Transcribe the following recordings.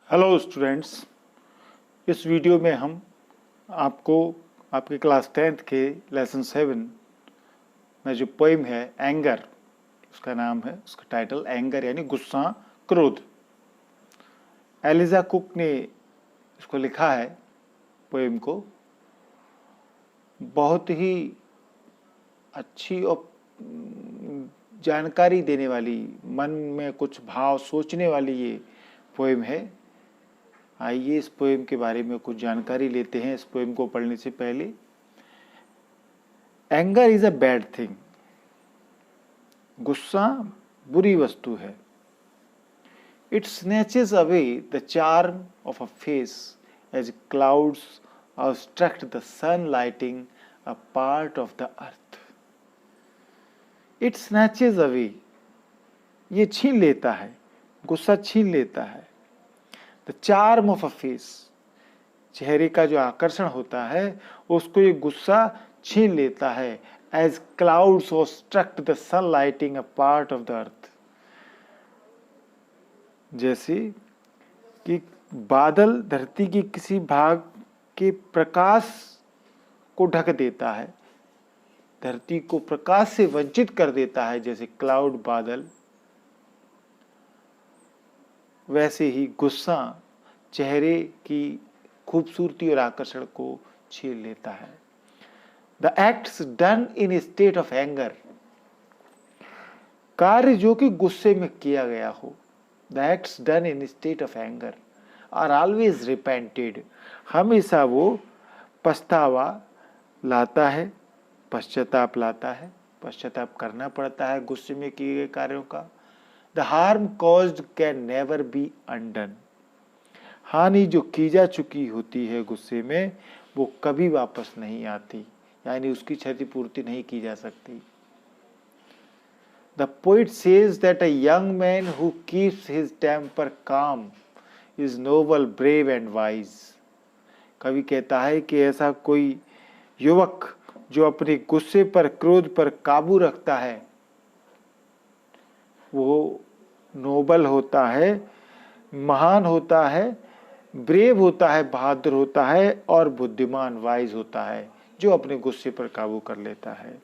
Hello students, इस video में हम आपको आपके क्लास 10th के लेसन 7 में जो पोइम है एंगर, उसका नाम है, उसका टाइटल एंगर यानी गुस्सा, क्रोध। एलिजा कुक ने इसको लिखा है पोइम को। बहुत ही अच्छी और जानकारी देने वाली, मन में कुछ भाव सोचने वाली ये पोइम है। आइए इस पोएम के बारे में कुछ जानकारी लेते हैं इस पोएम को पढ़ने से पहले। Anger is a bad thing. गुस्सा बुरी वस्तु है। It snatches away the charm of a face as clouds obstruct the sun lighting a part of the earth. It snatches away, ये छीन लेता है, गुस्सा छीन लेता है। The charm of a face, चेहरे का जो आकर्षण होता है उसको ये गुस्सा छीन लेता है। As clouds obstruct the sun lighting a part of the earth, जैसे कि बादल धरती के किसी भाग के प्रकाश को ढक देता है, धरती को प्रकाश से वंचित कर देता है, जैसे क्लाउड बादल, वैसे ही गुस्सा चेहरे की खूबसूरती और आकर्षण को छीन लेता है। The acts done in state of anger, कार्य जो कि गुस्से में किया गया हो। The acts done in state of anger are always repented, हमेशा वो पछतावा लाता है, पश्चाताप लाता है, पश्चाताप करना पड़ता है गुस्से में किए गए कार्यों का। The harm caused can never be undone, हानि जो की जा चुकी होती है गुस्से में वो कभी वापस नहीं आती, यानी उसकी क्षतिपूर्ति नहीं की जा सकती। The poet says that a young man who keeps his temper calm is noble, brave and wise. कवि कहता है कि ऐसा कोई युवक जो अपने गुस्से पर, क्रोध पर काबू रखता है, वो नोबल होता है, महान होता है, ब्रेव होता है, बहादुर होता है, और बुद्धिमान, वाइज होता है, जो अपने गुस्से पर काबू कर लेता है।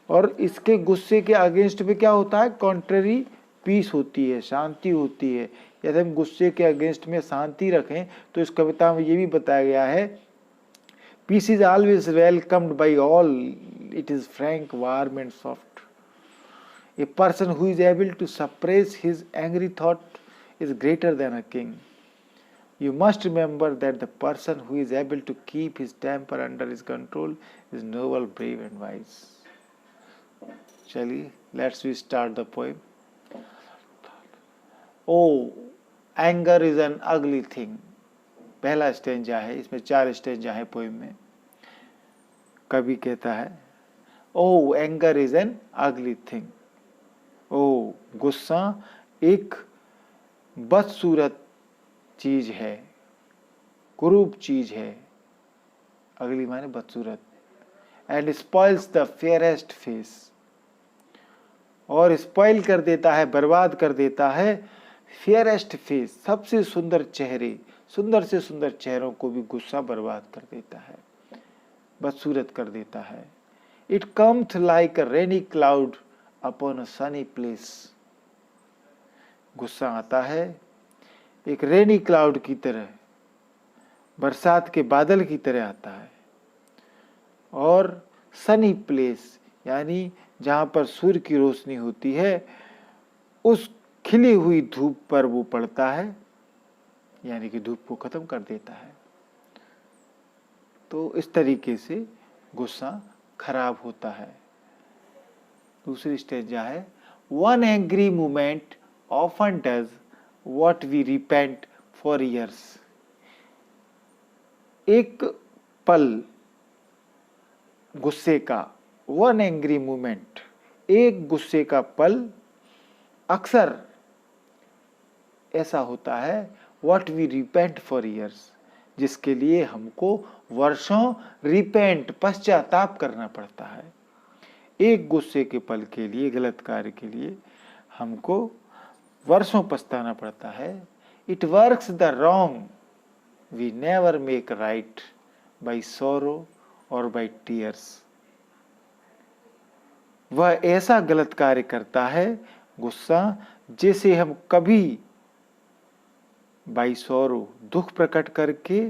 और इसके गुस्से के अगेंस्ट में क्या होता है? कॉन्ट्ररी पीस होती है, शांति होती है। यदि हम गुस्से के अगेंस्ट में शांति रखें तो इस कविता में ये भी बताया गया है, peace is always welcomed by all, it is frank, warm and soft. A person who is able to suppress his angry thought is greater than a king. You must remember that the person who is able to keep his temper under his control is noble, brave and wise. चलिए, let's we start the poem. Oh, anger is an ugly thing. पहला stanza है, इसमें 4 stanza है poem में। कवि कहता है, Oh, anger is an ugly thing. ओ, गुस्सा एक बदसूरत चीज है, कुरूप चीज है। अगली माने बदसूरत। And spoils the fairest face, और स्पॉइल कर देता है, बर्बाद कर देता है फेयरेस्ट फेस, सबसे सुंदर चेहरे, सुंदर से सुंदर चेहरों को भी गुस्सा बर्बाद कर देता है, बदसूरत कर देता है। It comes like a rainy cloud upon a Sunny place, गुस्सा आता है एक रेनी क्लाउड की तरह, बरसात के बादल की तरह आता है, और सनी प्लेस यानी जहां पर सूर्य की रोशनी होती है उस खिली हुई धूप पर वो पड़ता है, यानी कि धूप को खत्म कर देता है। तो इस तरीके से गुस्सा खराब होता है। दूसरी स्टेंजा है, one angry moment often does what we repent for years. एक पल गुस्से का, वन एंग्री मोमेंट, एक गुस्से का पल अक्सर ऐसा होता है, what we repent for years, जिसके लिए हमको वर्षों रिपेंट, पश्चाताप करना पड़ता है। एक गुस्से के पल के लिए, गलत कार्य के लिए हमको वर्षों पछताना पड़ता है। It works the wrong. We never make right by sorrow or by tears. वह ऐसा गलत कार्य करता है गुस्सा, जिसे हम कभी बाई सौरो दुख प्रकट करके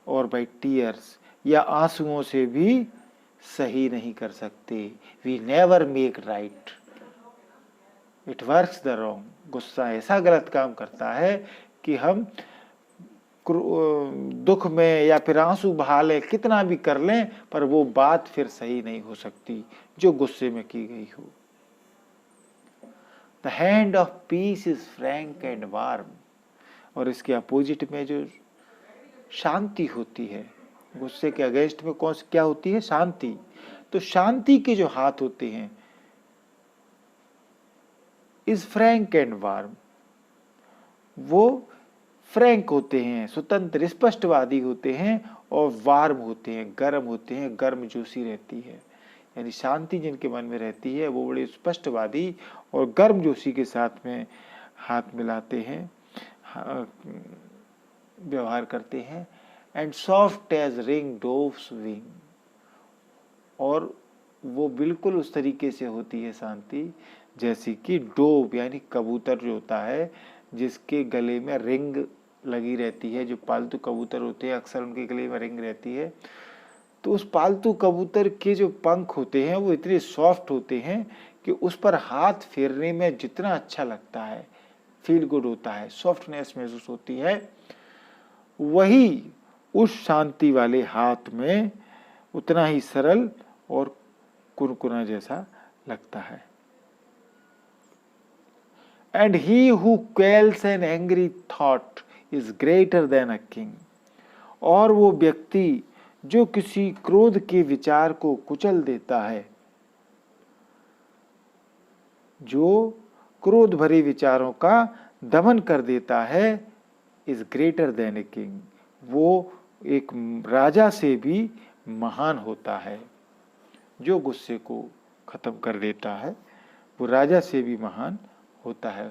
और बाई टीयर्स या आंसुओं से भी सही नहीं कर सकते. We never make right. It works the wrong. गुस्सा ऐसा गलत काम करता है कि हम दुख में या फिर आंसू बहा लें, कितना भी कर लें, पर वो बात फिर सही नहीं हो सकती जो गुस्से में की गई हो. The hand of peace is Frank and warm. और इसके अपोजिट में जो शांति होती है, गुस्से के अगेंस्ट में क्या होती है? शांति. तो शांति के जो हाथ होते हैं इज फ्रैंक एंड वार्म. वो फ्रैंक होते हैं, स्वतंत्र स्पष्टवादी होते हैं, और वार्म होते हैं, गर्म होते हैं, गर्मजोशी रहती है. यानी शांति जिनके मन में रहती है वो बड़े स्पष्टवादी और गर्मजोशी के साथ में हाथ मिलाते हैं, व्यवहार करते हैं. And soft as ring dove's wing. और वो बिल्कुल उस तरीके से होती है शांति जैसे कि डोव यानी कबूतर जो होता है जिसके गले में रिंग लगी रहती है. जो पालतू कबूतर होते हैं अक्सर उनके गले में रिंग रहती है. तो उस पालतू कबूतर के जो पंख होते हैं वो इतने सॉफ्ट होते हैं कि उस पर हाथ फेरने में जितना अच्छा लगता है, फील गुड होता है, सॉफ्टनेस महसूस होती है, वही उस शांति वाले हाथ में उतना ही सरल और कुरकुरा जैसा लगता है. And he who quells an angry thought is greater than a king. और वो व्यक्ति जो किसी क्रोध के विचार को कुचल देता है, जो क्रोध भरे विचारों का दमन कर देता है, is greater than a king. वो एक राजा से भी महान होता है. जो गुस्से को खत्म कर देता है वो राजा से भी महान होता है.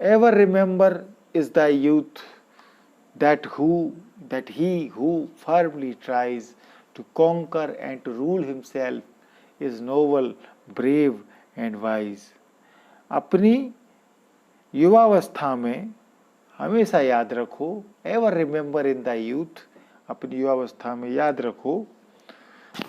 Ever remember is the youth that he who firmly tries to conquer and to rule himself is noble, brave and wise. अपनी युवावस्था में हमेशा याद रखो, ever remember in the youth, अपनी युवावस्था में याद रखो,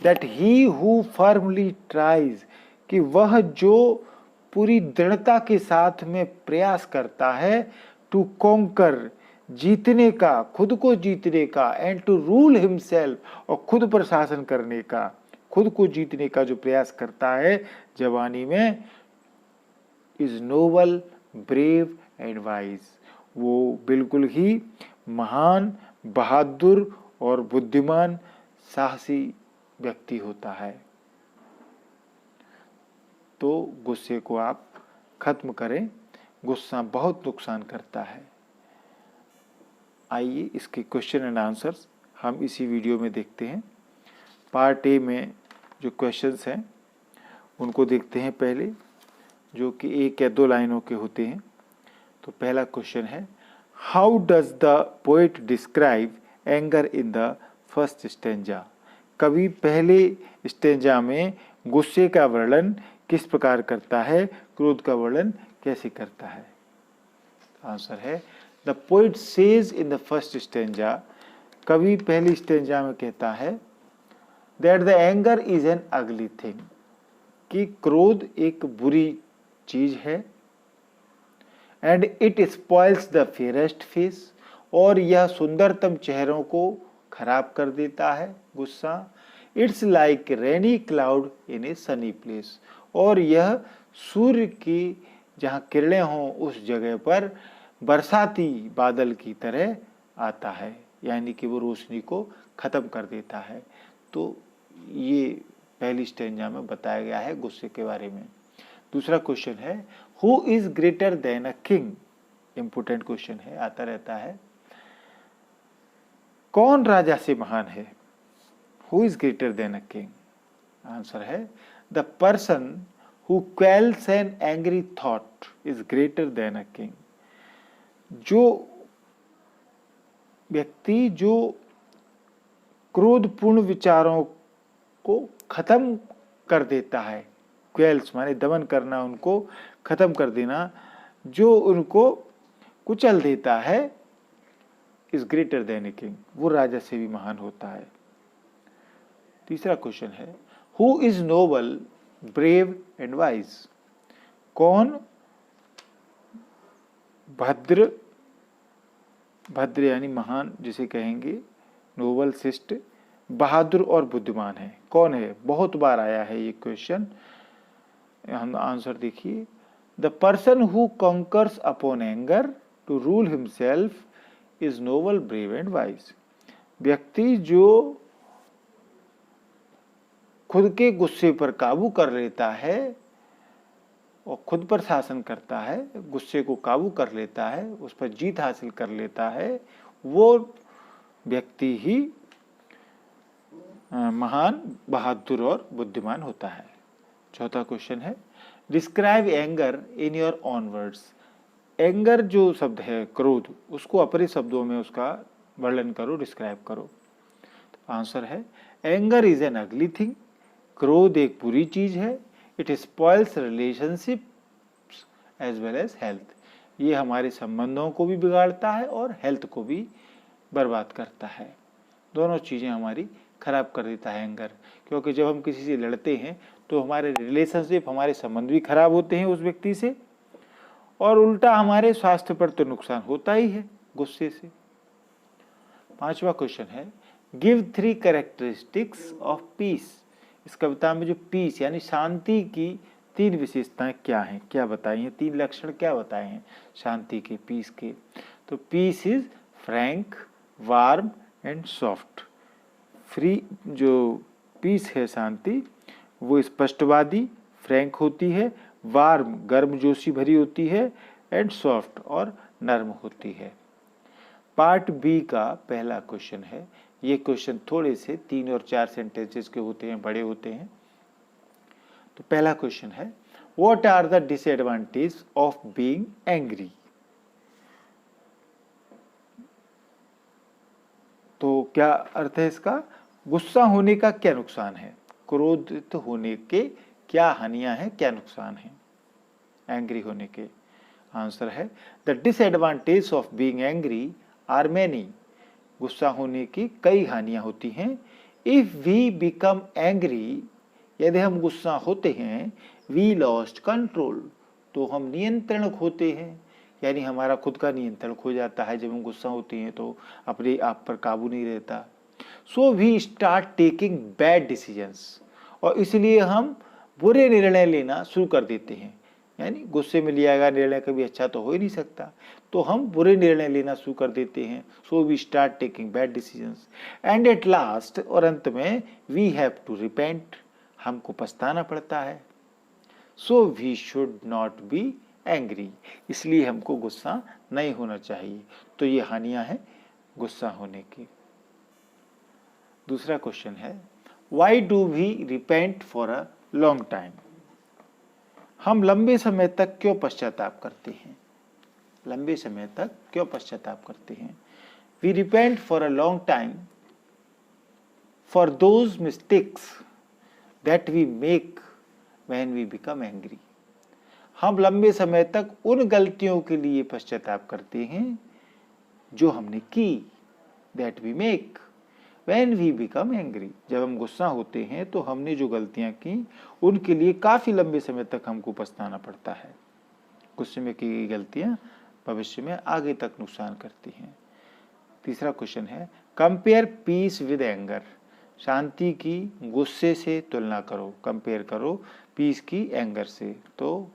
that he who firmly tries, कि वह जो पूरी दृढ़ता के साथ में प्रयास करता है, टू कॉन्कर, जीतने का, खुद को जीतने का, एंड टू रूल हिमसेल्फ, और खुद पर शासन करने का, खुद को जीतने का जो प्रयास करता है जवानी में, is noble, brave and wise. वो बिल्कुल ही महान, बहादुर और बुद्धिमान, साहसी व्यक्ति होता है. तो गुस्से को आप खत्म करें. गुस्सा बहुत नुकसान करता है. आइए इसके क्वेश्चन एंड आंसर्स हम इसी वीडियो में देखते हैं. पार्ट ए में जो क्वेश्चंस हैं उनको देखते हैं पहले, जो कि 1 या 2 लाइनों के होते हैं. तो पहला क्वेश्चन है, how does the poet describe anger in the first stanza. कवि पहले स्टेंजा में गुस्से का वर्णन किस प्रकार करता है, क्रोध का वर्णन कैसे करता है. आंसर है, the poet says in the first stanza, कवि पहली स्टेंजा में कहता है, that the anger is an ugly thing, कि क्रोध एक बुरी चीज है. And it spoils the fairest face, और यह सुंदरतम चेहरों को खराब कर देता है गुस्सा. It's like rainy cloud in A Sunny place, और यह सूर्य की जहाँ किरणें हों उस जगह पर बरसाती बादल की तरह आता है, यानी कि वो रोशनी को खत्म कर देता है. तो ये पहली स्टेंजा में बताया गया है गुस्से के बारे में. दूसरा क्वेश्चन है, who is greater than a king. Important question है, आता रहता है. कौन राजा से महान है? Who is greater than a king. Answer है, the person who quells an angry thought is greater than a king. जो व्यक्ति जो क्रोधपूर्ण विचारों को खत्म कर देता है, क्वेल्स माने दमन करना, उनको खत्म कर देना, जो उनको कुचल देता है, is greater then a king, वो राजा से भी महान होता है। तीसरा क्वेश्चन है, who is noble brave and wise, कौन भद्र, भद्र यानी महान जिसे कहेंगे, नोबल शिष्ट, बहादुर और बुद्धिमान है, कौन है? बहुत बार आया है ये क्वेश्चन। हम आंसर देखिए, the person who conquers upon anger to rule himself is noble brave and wise, व्यक्ति जो खुद के गुस्से पर काबू कर लेता है और खुद पर शासन करता है, गुस्से को काबू कर लेता है, उस पर जीत हासिल कर लेता है, वो व्यक्ति ही महान, बहादुर और बुद्धिमान होता है। चौथा क्वेश्चन है, describe anger in your own words, anger जो शब्द है क्रोध, उसको अपने शब्दों में उसका वर्णन करो, डिस्क्राइब करो। तो आंसर है, anger is an ugly thing, क्रोध एक बुरी चीज है, it spoils relationships as well as health, ये हमारे संबंधों को भी बिगाड़ता है और हेल्थ को भी बर्बाद करता है, दोनों चीजें हमारी खराब कर देता है एंगर। क्योंकि जब हम किसी से लड़ते हैं तो हमारे रिलेशनशिप, हमारे संबंध भी खराब होते हैं उस व्यक्ति से, और उल्टा हमारे स्वास्थ्य पर तो नुकसान होता ही है गुस्से से। पांचवा क्वेश्चन है, गिव 3 कैरेक्टरिस्टिक्स ऑफ पीस, इस कविता में जो पीस यानी शांति की 3 विशेषताएं क्या हैं, क्या बताई हैं, 3 लक्षण क्या बताए हैं शांति के, पीस के। तो peace is frank, warm and soft. Free जो पीस है शांति, वो स्पष्टवादी, फ्रैंक होती है, वार्म गर्मजोशी भरी होती है, एंड सॉफ्ट और नर्म होती है। पार्ट बी का पहला क्वेश्चन है, ये क्वेश्चन थोड़े से 3 और 4 सेंटेंसेस के होते हैं, बड़े होते हैं। तो पहला क्वेश्चन है, what are the disadvantage of being angry, तो क्या अर्थ है इसका, गुस्सा होने का क्या नुकसान है, क्रोधित होने के क्या हानियां हैं, क्या नुकसान है एंग्री होने के। आंसर है, the disadvantage of being angry are many, गुस्सा होने की कई हानियां होती हैं। इफ वी बिकम एंग्री, यदि हम गुस्सा होते हैं, वी लॉस्ट कंट्रोल, तो हम नियंत्रण खोते हैं, यानी हमारा खुद का नियंत्रण खो जाता है। जब हम गुस्सा होते हैं तो अपने आप पर काबू नहीं रहता। So we start taking bad decisions, और इसलिए हम बुरे निर्णय लेना शुरू कर देते हैं, यानी गुस्से में लिया गया निर्णय कभी अच्छा तो हो ही नहीं सकता, तो हम बुरे निर्णय लेना शुरू कर देते हैं। So we start taking bad decisions and at last, और अंत में वी हैव टू रिपेंट, हमको पछताना पड़ता है। So we should not be angry, इसलिए हमको गुस्सा नहीं होना चाहिए। तो ये हानियां हैं गुस्सा होने की। दूसरा क्वेश्चन है, why do we repent for a long time, हम लंबे समय तक क्यों पश्चाताप करते हैं, लंबे समय तक क्यों पश्चाताप करते हैं। We repent for a long time for those mistakes that we make when we become angry, हम लंबे समय तक उन गलतियों के लिए पश्चाताप करते हैं जो हमने की, that we make when we become angry, जब हम गुस्सा होते हैं तो हमने जो गलतियां की उनके लिए काफी लंबे समय तक हमको पछताना पड़ता है। गुस्से में की गई गलतियां भविष्य में आगे तक नुकसान करती हैं। तीसरा क्वेश्चन है, कंपेयर पीस विद एंगर, शांति की गुस्से से तुलना करो, कंपेयर करो पीस की एंगर से। तो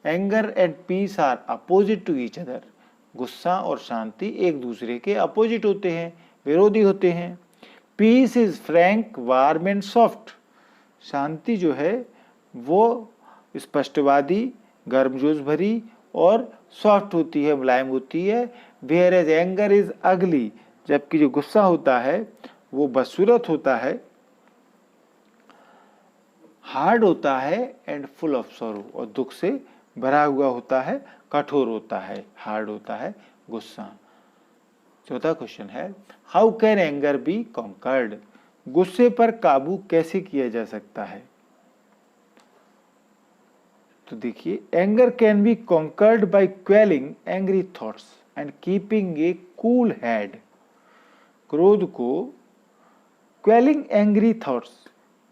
anger and peace are opposite to each other, गुस्सा और शांति एक दूसरे के अपोजिट होते हैं, विरोधी होते हैं। Peace is frank, warm and soft, शांति जो है वो स्पष्टवादी, गर्मजोश भरी और सॉफ्ट होती है, मुलायम होती है। वेयर एज एंगर इज अगली, जबकि जो गुस्सा होता है वो बदसूरत होता है, हार्ड होता है, एंड फुल ऑफ सॉरो, और दुख से भरा हुआ होता है, कठोर होता है, हार्ड होता है गुस्सा। चौथा क्वेश्चन है how can anger be conquered, गुस्से पर काबू कैसे किया जा सकता है। तो देखिए, anger can be conquered by quelling angry thoughts and keeping a cool head. क्रोध को, क्वेलिंग एंग्री थॉट्स,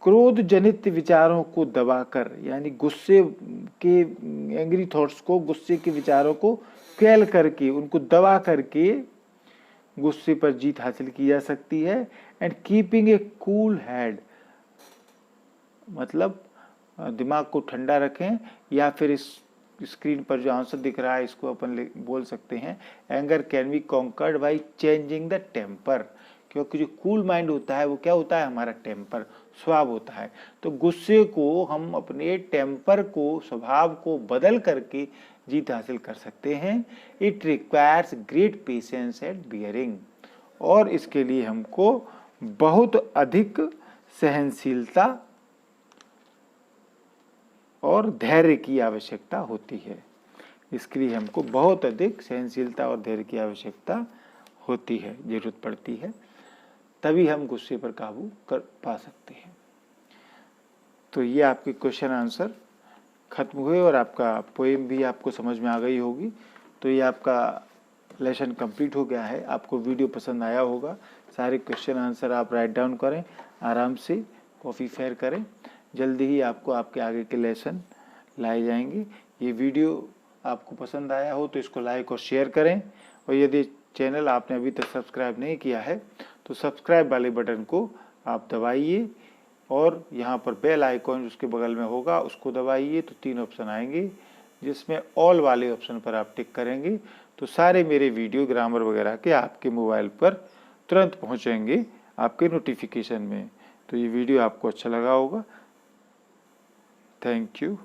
क्रोध जनित विचारों को दबाकर, यानी गुस्से के एंग्री थॉट्स को, गुस्से के विचारों को क्वेल करके, उनको दबा करके गुस्से पर जीत हासिल की जा सकती है। And keeping a cool head, मतलब दिमाग को ठंडा रखें, या फिर इस स्क्रीन पर जो आंसर दिख रहा है इसको अपन बोल सकते हैं anger can be conquered by changing the temper, क्योंकि जो कूल माइंड होता है वो क्या होता है, हमारा टेम्पर, स्वभाव होता है। तो गुस्से को हम अपने टेम्पर को, स्वभाव को बदल करके जीत हासिल कर सकते हैं। It requires great patience and bearing, और इसके लिए हमको बहुत अधिक सहनशीलता और धैर्य की आवश्यकता होती है। इसके लिए हमको बहुत अधिक सहनशीलता और धैर्य की आवश्यकता होती है, जरूरत पड़ती है, तभी हम गुस्से पर काबू कर पा सकते हैं। तो ये आपके क्वेश्चन आंसर खत्म हुए और आपका पोएम भी आपको समझ में आ गई होगी। तो ये आपका लेसन कंप्लीट हो गया है। आपको वीडियो पसंद आया होगा। सारे क्वेश्चन आंसर आप राइट डाउन करें, आराम से कॉफ़ी फेयर करें। जल्दी ही आपको आपके आगे के लेसन लाए जाएंगे। ये वीडियो आपको पसंद आया हो तो इसको लाइक और शेयर करें, और यदि चैनल आपने अभी तक सब्सक्राइब नहीं किया है तो सब्सक्राइब वाले बटन को आप दबाइए, और यहाँ पर बेल आइकॉन उसके बगल में होगा उसको दबाइए, तो 3 ऑप्शन आएंगे, जिसमें ऑल वाले ऑप्शन पर आप टिक करेंगे तो सारे मेरे वीडियो ग्रामर वगैरह के आपके मोबाइल पर तुरंत पहुँचेंगे आपके नोटिफिकेशन में। तो ये वीडियो आपको अच्छा लगा होगा। Thank you.